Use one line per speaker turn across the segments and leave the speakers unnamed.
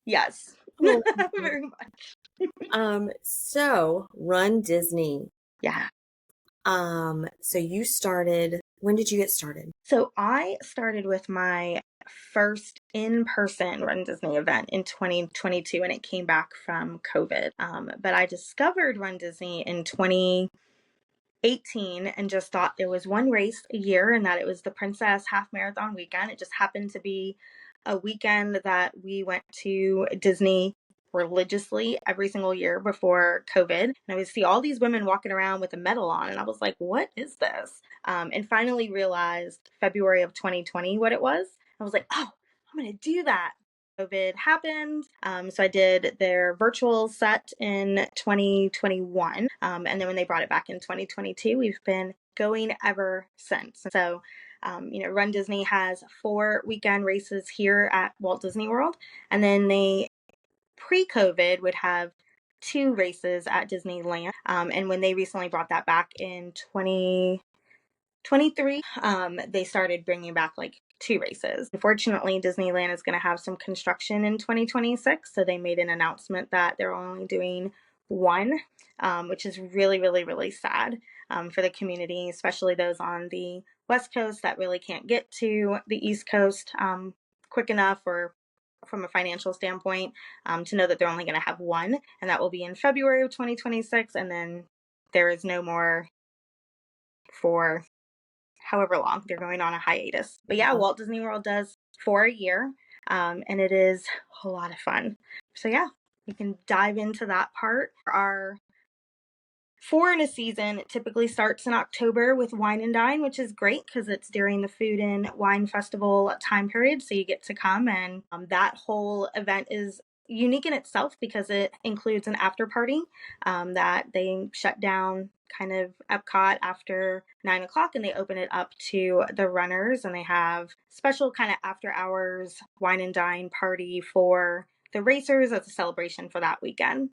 Yes,
Oh,
very much.
so Run Disney.
Yeah.
So you started, when did you get started?
So I started with my first in-person Run Disney event in 2022, and it came back from COVID. But I discovered Run Disney in 2018 and just thought there was one race a year and that it was the Princess Half Marathon weekend. It just happened to be a weekend that we went to Disney religiously every single year before COVID. And I would see all these women walking around with a medal on, and I was like, what is this? And finally realized February of 2020 what it was. I was like, oh, I'm going to do that. COVID happened. So I did their virtual set in 2021. And then when they brought it back in 2022, we've been going ever since. So, Run Disney has 4 weekend races here at Walt Disney World. And then they, pre-COVID, would have 2 races at Disneyland. And when they recently brought that back in 2023, they started bringing back like 2 races. Unfortunately, Disneyland is going to have some construction in 2026, so they made an announcement that they're only doing 1, which is really, really, really sad for the community, especially those on the West Coast that really can't get to the East Coast quick enough, or from a financial standpoint, to know that they're only going to have 1, and that will be in February of 2026, and then there is no more for however long they're going on a hiatus. But yeah, Walt Disney World does 4 a year, and it is a lot of fun. So yeah, we can dive into that part. Our 4 in a season, it typically starts in October with Wine and Dine, which is great because it's during the Food and Wine Festival time period. So you get to come, and that whole event is unique in itself because it includes an after party that they shut down kind of Epcot after 9 o'clock, and they open it up to the runners, and they have special kind of after hours wine and dine party for the racers as a celebration for that weekend.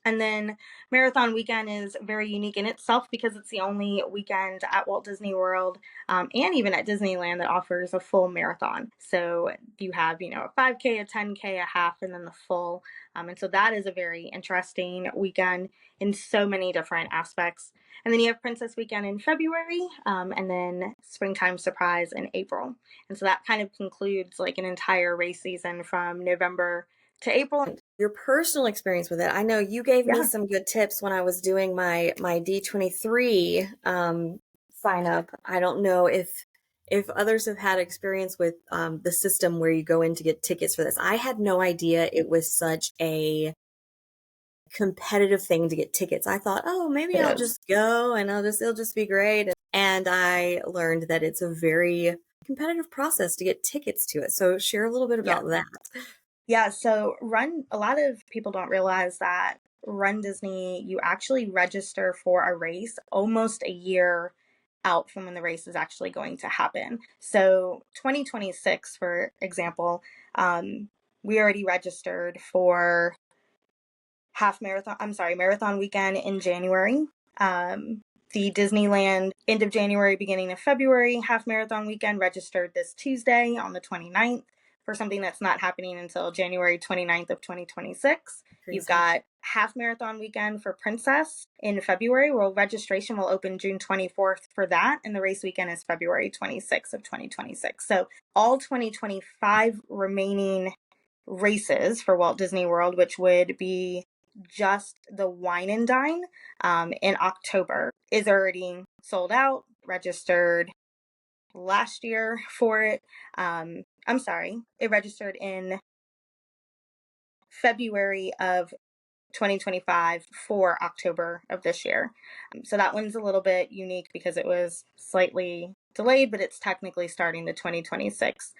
And then Marathon Weekend is very unique in itself because it's the only weekend at Walt Disney World and even at Disneyland that offers a full marathon. So you have, a 5K, a 10K, a half, and then the full. And so that is a very interesting weekend in so many different aspects. And then you have Princess Weekend in February, and then Springtime Surprise in April. And so that kind of concludes like an entire race season from November to April.
Your personal experience with it. I know you gave me
Yeah.
some good tips when I was doing my D23 sign up. I don't know if others have had experience with the system where you go in to get tickets for this. I had no idea it was such a competitive thing to get tickets. I thought, oh, maybe
It
I'll
is.
just go and it'll just be great. And I learned that it's a very competitive process to get tickets to it. So share a little bit
Yeah.
about that.
Yeah. So a lot of people don't realize that Run Disney, you actually register for a race almost a year out from when the race is actually going to happen. So 2026, for example, we already registered for marathon weekend in January. The Disneyland end of January, beginning of February half marathon weekend registered this Tuesday on the 29th for something that's not happening until January 29th of 2026. You've
Crazy.
got half marathon weekend for Princess in February, where registration will open June 24th for that, and the race weekend is February 26th of 2026. So all 2025 remaining races for Walt Disney World, which would be just the Wine and Dine in October, is already sold out, registered last year for it. I'm sorry, it registered in February of 2025 for October of this year. So that one's a little bit unique because it was slightly delayed, but it's technically starting the 2026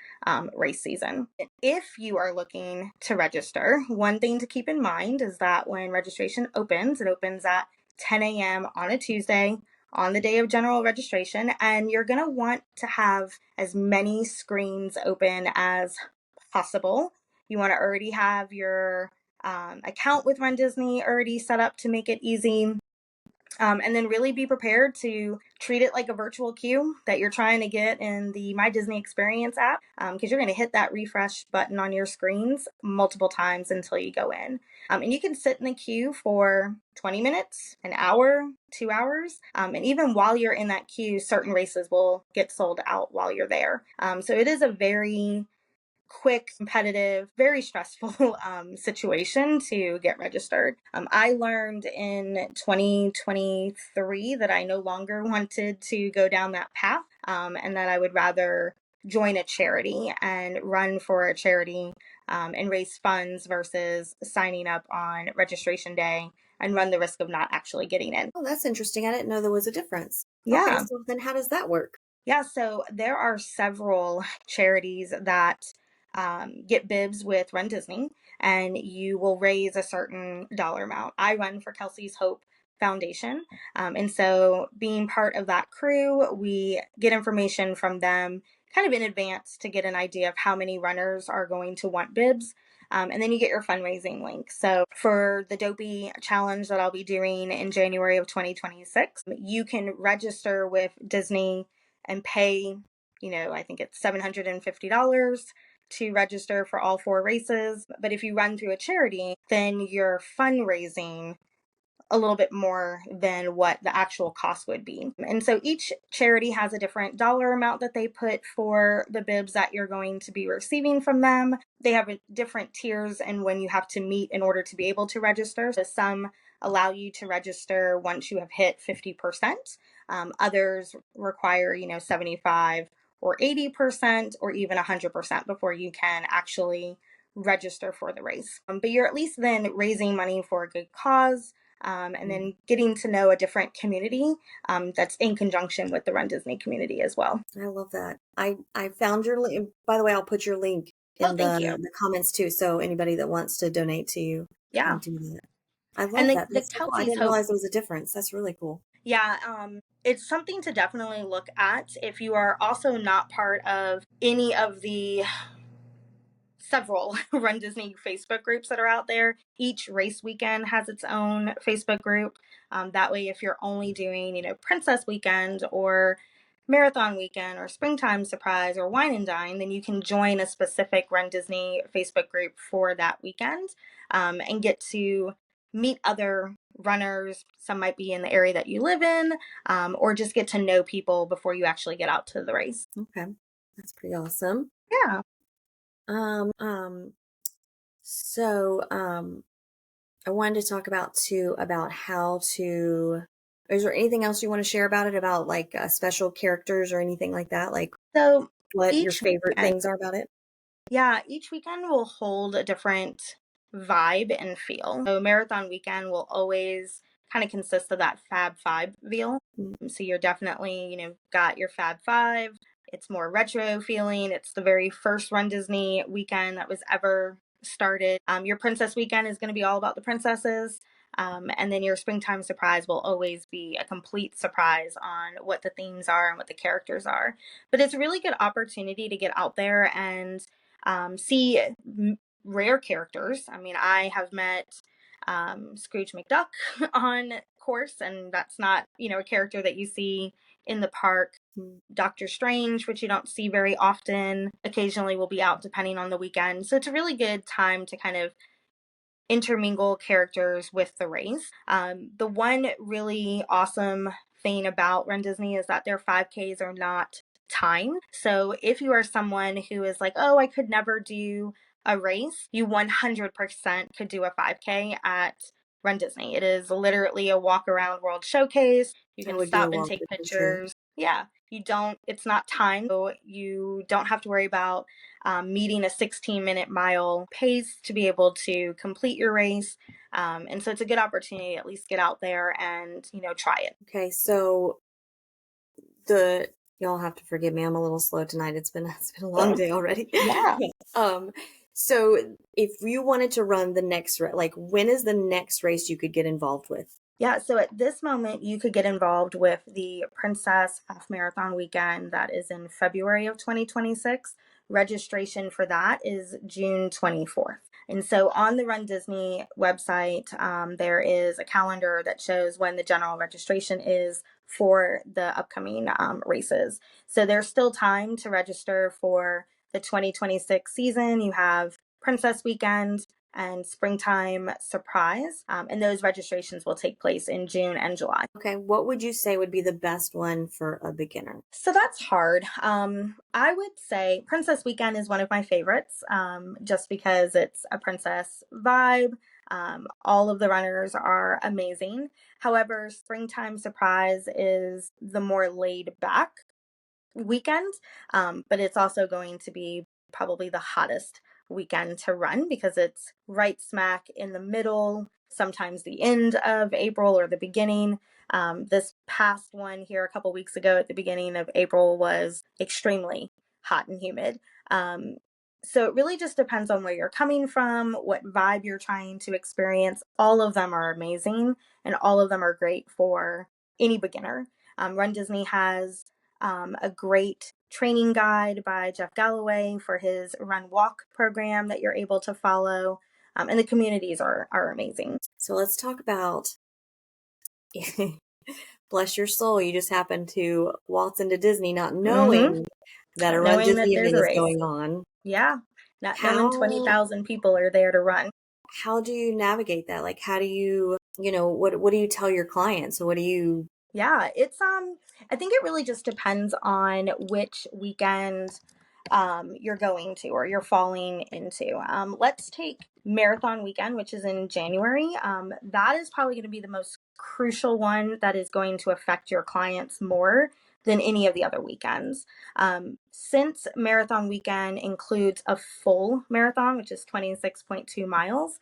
race season. If you are looking to register, one thing to keep in mind is that when registration opens, it opens at 10 a.m. on a Tuesday on the day of general registration, and you're going to want to have as many screens open as possible. You want to already have your account with Run Disney already set up to make it easy. And then really be prepared to treat it like a virtual queue that you're trying to get in the My Disney Experience app, because you're going to hit that refresh button on your screens multiple times until you go in. And you can sit in the queue for 20 minutes, an hour, 2 hours. And even while you're in that queue, certain races will get sold out while you're there. So it is a very quick, competitive, very stressful situation to get registered. I learned in 2023 that I no longer wanted to go down that path, and that I would rather join a charity and run for a charity, and raise funds versus signing up on registration day and run the risk of not actually getting in.
Oh, that's interesting. I didn't know there was a difference. Okay,
Yeah.
so then how does that work?
Yeah, so there are several charities that get bibs with Run Disney, and you will raise a certain dollar amount. I run for Kelsey's Hope Foundation. And so, being part of that crew, we get information from them kind of in advance to get an idea of how many runners are going to want bibs. And then you get your fundraising link. So for the Dopey challenge that I'll be doing in January of 2026, you can register with Disney and pay, I think it's $750 to register for all 4 races. But if you run through a charity, then you're fundraising a little bit more than what the actual cost would be. And so each charity has a different dollar amount that they put for the bibs that you're going to be receiving from them. They have different tiers and when you have to meet in order to be able to register. So some allow you to register once you have hit 50%. Others require, 75 or 80% or even 100% before you can actually register for the race. But you're at least then raising money for a good cause, and then getting to know a different community that's in conjunction with the Run Disney community as well.
I love that. I found your link. By the way, I'll put your link
Oh,
in
thank you.
the comments too, so anybody that wants to donate to you can
Yeah.
do that. I
And
love that.
the
That's so cool. I
Kelsey's
didn't
Hope.
realize there was a difference. That's really cool.
Yeah, it's something to definitely look at if you are also not part of any of the several Run Disney Facebook groups that are out there. Each race weekend has its own Facebook group. That way, if you're only doing, Princess Weekend or Marathon Weekend or Springtime Surprise or Wine and Dine, then you can join a specific Run Disney Facebook group for that weekend, and get to meet other runners. Some might be in the area that you live in, or just get to know people before you actually get out to the race.
Okay. That's pretty awesome.
Yeah.
Um, um, so I wanted to talk about too about how to. Is there anything else you want to share about it? About like special characters or anything like that? Like
So
what your
each
favorite
weekend,
things are about it?
yeah, each weekend will hold a different vibe and feel. So marathon weekend will always kind of consist of that Fab Five feel.
Mm.
So you're definitely, got your Fab Five. It's more retro feeling. It's the very first Run Disney weekend that was ever started. Your Princess Weekend is going to be all about the princesses. And then your Springtime Surprise will always be a complete surprise on what the themes are and what the characters are. But it's a really good opportunity to get out there and see rare characters. I mean, I have met Scrooge McDuck on course, and that's not, a character that you see in the park.
Mm.
Doctor Strange, which you don't see very often, occasionally will be out depending on the weekend. So it's a really good time to kind of intermingle characters with the race. The one really awesome thing about Run Disney is that their 5Ks are not timed. So if you are someone who is like, oh, I could never do a race, you 100% could do a 5K at Run Disney. It is literally a walk around world showcase. You
I
can
would do a
stop and
walk
take
for sure.
pictures. Yeah, it's not timed. So you don't have to worry about meeting a 16-minute mile pace to be able to complete your race. And so it's a good opportunity to at least get out there and, try it.
Okay, so the y'all have to forgive me. I'm a little slow tonight. It's been a long day already.
Yeah.
um, so if you wanted to run the next like when is the next race you could get involved with?
Yeah, so at this moment, you could get involved with the Princess Half Marathon Weekend that is in February of 2026. Registration for that is June 24th. And so on the Run Disney website, there is a calendar that shows when the general registration is for the upcoming races. So there's still time to register for the 2026 season. You have Princess Weekend and Springtime Surprise, and those registrations will take place in June and July.
Okay, what would you say would be the best one for a beginner?
So that's hard. I would say Princess Weekend is one of my favorites, just because it's a princess vibe. All of the runners are amazing. However, Springtime Surprise is the more laid back weekend, but it's also going to be probably the hottest weekend to run because it's right smack in the middle, sometimes the end of April or the beginning. This past one here a couple weeks ago at the beginning of April was extremely hot and humid. So it really just depends on where you're coming from, what vibe you're trying to experience. All of them are amazing and all of them are great for any beginner. Run Disney has a great training guide by Jeff Galloway for his run walk program that you're able to follow. And the communities are amazing.
So let's talk about, bless your soul, you just happened to waltz into Disney not knowing that a
Not
Run
knowing that
Disney
there's
event
a
is
race.
going on.
Yeah. Not knowing
How
20,000 people are there to run.
how do you navigate that? Like, how do you, what do you tell your clients? What do you?
Yeah, it's I think it really just depends on which weekend you're going to or you're falling into. Let's take marathon weekend, which is in January. That is probably going to be the most crucial one that is going to affect your clients more than any of the other weekends. Since marathon weekend includes a full marathon, which is 26.2 miles,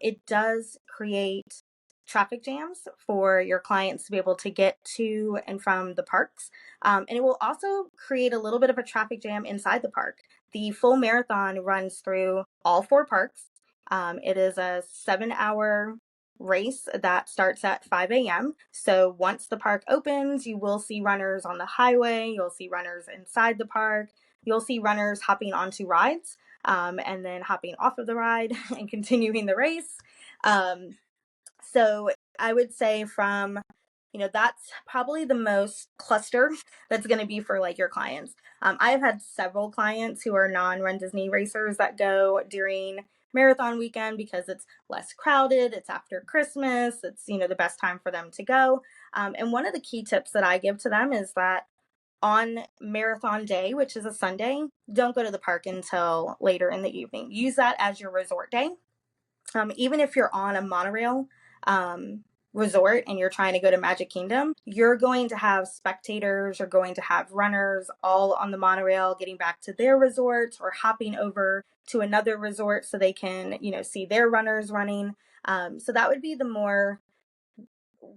it does create traffic jams for your clients to be able to get to and from the parks. And it will also create a little bit of a traffic jam inside the park. The full marathon runs through all four parks. It is a 7 hour race that starts at 5 a.m. So once the park opens, you will see runners on the highway, you'll see runners inside the park, you'll see runners hopping onto rides and then hopping off of the ride and continuing the race. So I would say that's probably the most cluster that's going to be for like your clients. I've had several clients who are non-Run Disney racers that go during marathon weekend because it's less crowded. It's after Christmas. It's, the best time for them to go. And one of the key tips that I give to them is that on marathon day, which is a Sunday, don't go to the park until later in the evening. Use that as your resort day. Even if you're on a monorail resort and you're trying to go to Magic Kingdom, you're going to have spectators, you're going to have runners all on the monorail getting back to their resorts or hopping over to another resort so they can, see their runners running. So that would be the more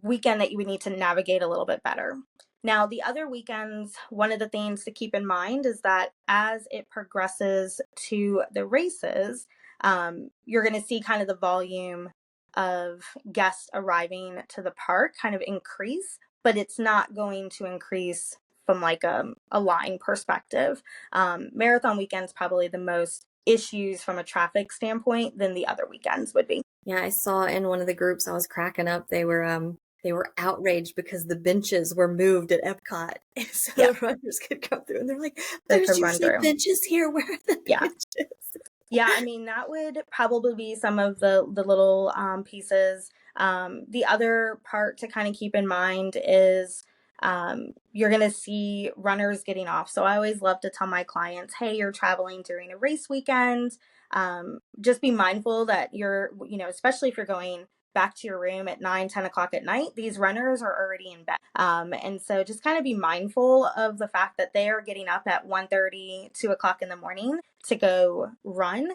weekend that you would need to navigate a little bit better. Now, the other weekends, one of the things to keep in mind is that as it progresses to the races, you're going to see kind of the volume of guests arriving to the park kind of increase, but it's not going to increase from like a line perspective. Marathon weekend's probably the most issues from a traffic standpoint than the other weekends would be.
Yeah, I saw in one of the groups I was cracking up. They were outraged because the benches were moved at Epcot, so
Yeah,
the runners could come through. And they're like,
they
"There's
could run
usually
through.
benches here. Where are the
Yeah.
benches?"
Yeah, I mean, that would probably be some of the little pieces. The other part to kind of keep in mind is you're going to see runners getting off. So I always love to tell my clients, hey, you're traveling during a race weekend. Just be mindful that especially if you're going back to your room at 9, 10 o'clock at night, these runners are already in bed. And so just kind of be mindful of the fact that they are getting up at 1:30, 2 o'clock in the morning to go run.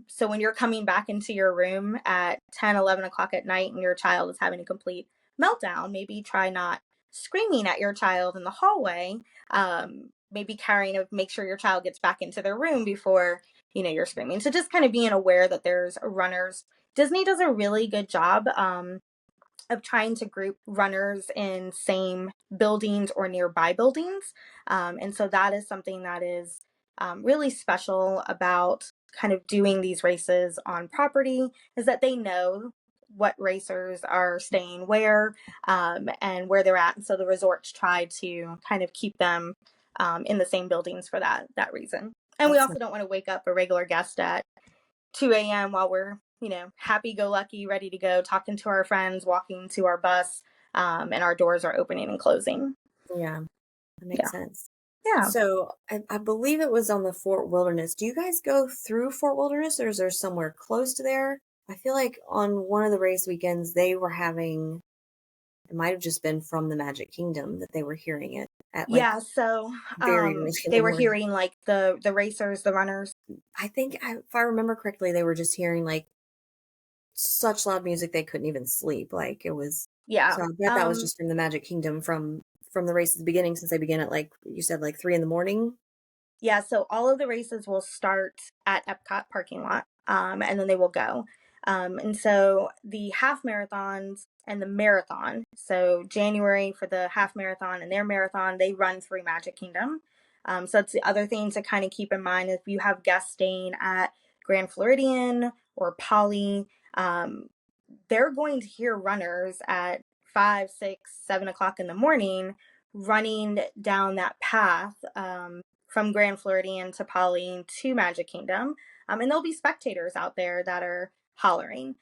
So when you're coming back into your room at 10, 11 o'clock at night and your child is having a complete meltdown, maybe try not screaming at your child in the hallway. Maybe make sure your child gets back into their room before, you're screaming. So just kind of being aware that there's runners. Disney does a really good job of trying to group runners in same buildings or nearby buildings. And so that is something that is really special about kind of doing these races on property is that they know what racers are staying where, and where they're at. And so the resorts try to kind of keep them in the same buildings for that reason. And we
That's
also don't want to wake up a regular guest at 2 a.m. while we're, happy go lucky, ready to go, talking to our friends, walking to our bus, and our doors are opening and closing.
yeah, that makes
Yeah.
sense.
Yeah.
So I believe it was on the Fort Wilderness. Do you guys go through Fort Wilderness, or is there somewhere close to there? I feel like on one of the race weekends they were having, it might have just been from the Magic Kingdom that they were hearing it at like
Yeah. So
very early in the
they were
morning.
hearing like the racers, the runners.
I think if I remember correctly, they were just hearing like such loud music they couldn't even sleep. Like it was.
Yeah.
So I bet that was just from the Magic Kingdom from the race at the beginning, since they begin at like you said, like 3 in the morning.
Yeah, so all of the races will start at Epcot parking lot, and then they will go. And so the half marathons and the marathon, so January for the half marathon and their marathon, they run through Magic Kingdom. So that's the other thing to kind of keep in mind if you have guests staying at Grand Floridian or Poly, they're going to hear runners at 5, 6, 7 o'clock in the morning running down that path, from Grand Floridian to Poly to Magic Kingdom. And there'll be spectators out there that are hollering.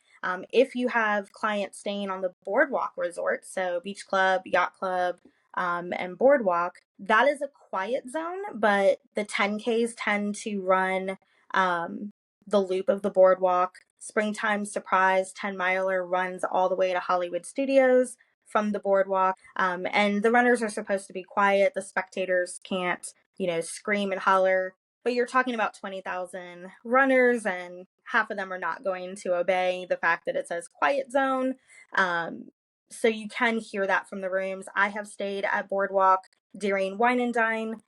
If you have clients staying on the boardwalk resort, so Beach Club, Yacht Club, and Boardwalk, that is a quiet zone, but the 10Ks tend to run the loop of the boardwalk. Springtime Surprise 10 miler runs all the way to Hollywood Studios from the boardwalk. And the runners are supposed to be quiet. The spectators can't, scream and holler. But you're talking about 20,000 runners, and half of them are not going to obey the fact that it says quiet zone. So you can hear that from the rooms. I have stayed at Boardwalk during Wine and Dine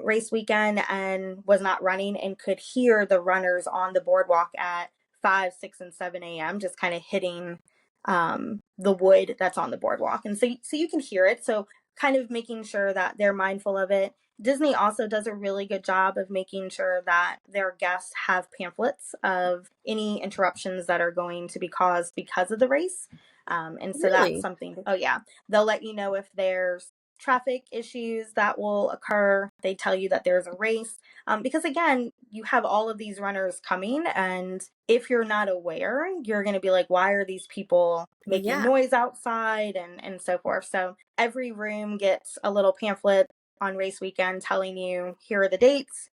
race weekend and was not running and could hear the runners on the boardwalk at 5, 6, and 7 a.m. just kind of hitting the wood that's on the boardwalk. And so you can hear it. So kind of making sure that they're mindful of it. Disney also does a really good job of making sure that their guests have pamphlets of any interruptions that are going to be caused because of the race. And so that's
Really?
something, oh yeah, they'll let you know if there's traffic issues that will occur. They tell you that there's a race. Because again, you have all of these runners coming, and if you're not aware, you're going to be like, why are these people
Well,
making
yeah.
noise outside, and so forth. So every room gets a little pamphlet on race weekend telling you, here are the dates.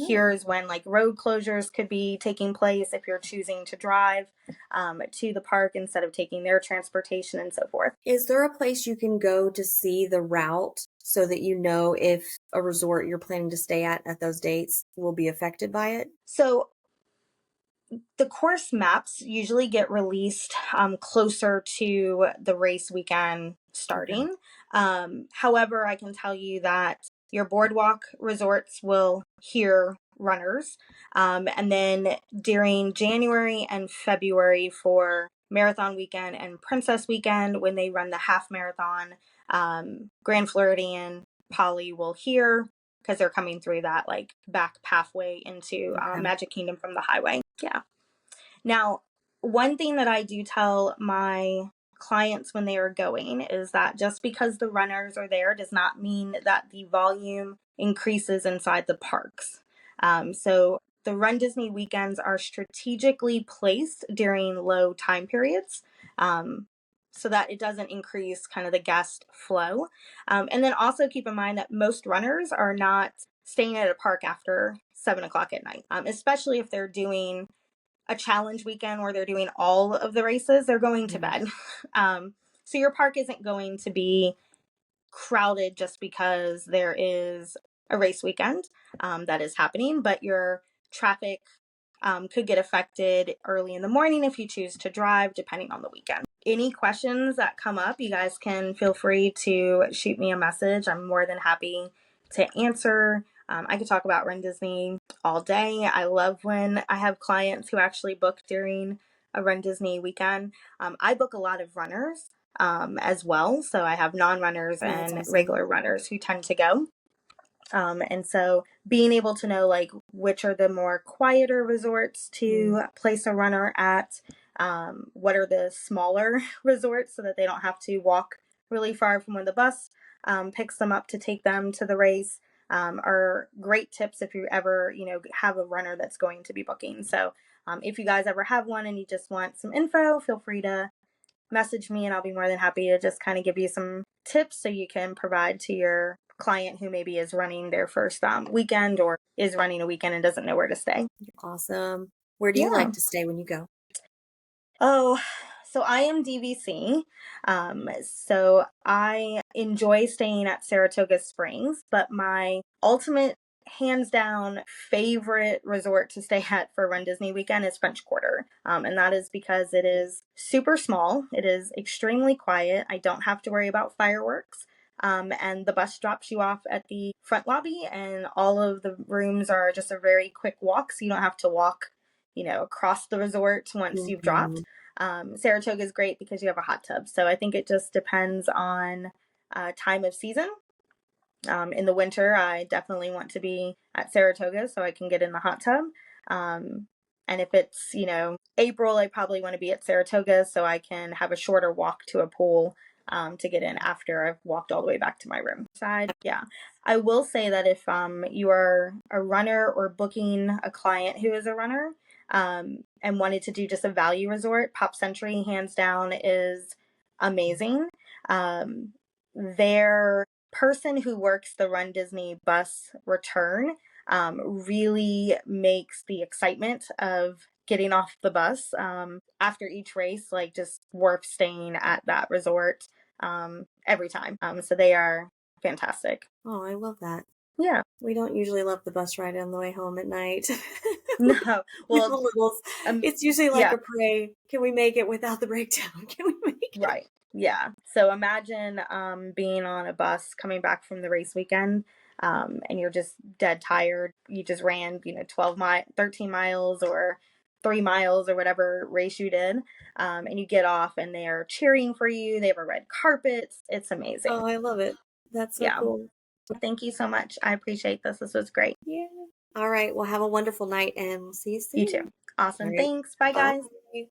Here's when like road closures could be taking place if you're choosing to drive to the park instead of taking their transportation and so forth.
Is there a place you can go to see the route so that you know if a resort you're planning to stay at those dates will be affected by it?
So the course maps usually get released closer to the race weekend
Okay.
starting. However, I can tell you that your boardwalk resorts will hear runners. And then during January and February for Marathon Weekend and Princess Weekend, when they run the half marathon, Grand Floridian Poly will hear because they're coming through that like back pathway into
Okay.
Magic Kingdom from the highway. Yeah. Now, one thing that I do tell my clients when they are going is that just because the runners are there does not mean that the volume increases inside the parks. So the Run Disney weekends are strategically placed during low time periods. So that it doesn't increase kind of the guest flow. And then also keep in mind that most runners are not staying at a park after 7 o'clock at night, especially if they're doing a challenge weekend where they're doing all of the races, they're going to
Yeah.
bed. So your park isn't going to be crowded just because there is a race weekend that is happening, but your traffic could get affected early in the morning if you choose to drive, depending on the weekend. Any questions that come up, you guys can feel free to shoot me a message. I'm more than happy to answer. I could talk about Run Disney all day. I love when I have clients who actually book during a Run Disney weekend. I book a lot of runners as well. So I have non runners
Oh, that's
and
awesome.
regular runners who tend to go. And so being able to know like which are the more quieter resorts to place a runner at, what are the smaller resorts so that they don't have to walk really far from when the bus picks them up to take them to the race, are great tips if you ever, have a runner that's going to be booking. So if you guys ever have one and you just want some info, feel free to message me and I'll be more than happy to just kind of give you some tips so you can provide to your client who maybe is running their first weekend or is running a weekend and doesn't know where to stay.
Awesome. Where do you
Yeah.
like to stay when you go?
Oh, so I am DVC. So I enjoy staying at Saratoga Springs, but my ultimate hands down favorite resort to stay at for Run Disney weekend is French Quarter. And that is because it is super small. It is extremely quiet. I don't have to worry about fireworks. And the bus drops you off at the front lobby, and all of the rooms are just a very quick walk. So you don't have to walk, across the resort once you've dropped. Saratoga is great because you have a hot tub. So I think it just depends on time of season. In the winter, I definitely want to be at Saratoga so I can get in the hot tub. Um, and if it's, April, I probably want to be at Saratoga so I can have a shorter walk to a pool to get in after I've walked all the way back to my room. Side, yeah. I will say that if you are a runner or booking a client who is a runner and wanted to do just a value resort, Pop Century, hands down, is amazing. Their person who works the Run Disney bus return really makes the excitement of getting off the bus after each race like just worth staying at that resort every time. So they are fantastic.
Oh, I love that.
Yeah.
We don't usually love the bus ride on the way home at night.
No.
With the
Well,
littles, it's usually like
yeah.
a pray. Can we make it without the breakdown? Can we make it?
Right. Yeah. So imagine being on a bus coming back from the race weekend and you're just dead tired. You just ran, 13 miles or 3 miles or whatever race you did. And you get off and they are cheering for you. They have a red carpet. It's amazing.
Oh, I love it. That's so
Yeah.
cool.
Thank you so much. I appreciate this. This was great.
Yeah. All right. Well, have a wonderful night and we'll see you
You too.
soon. All
Awesome.
right.
Thanks. Bye, guys.
Bye.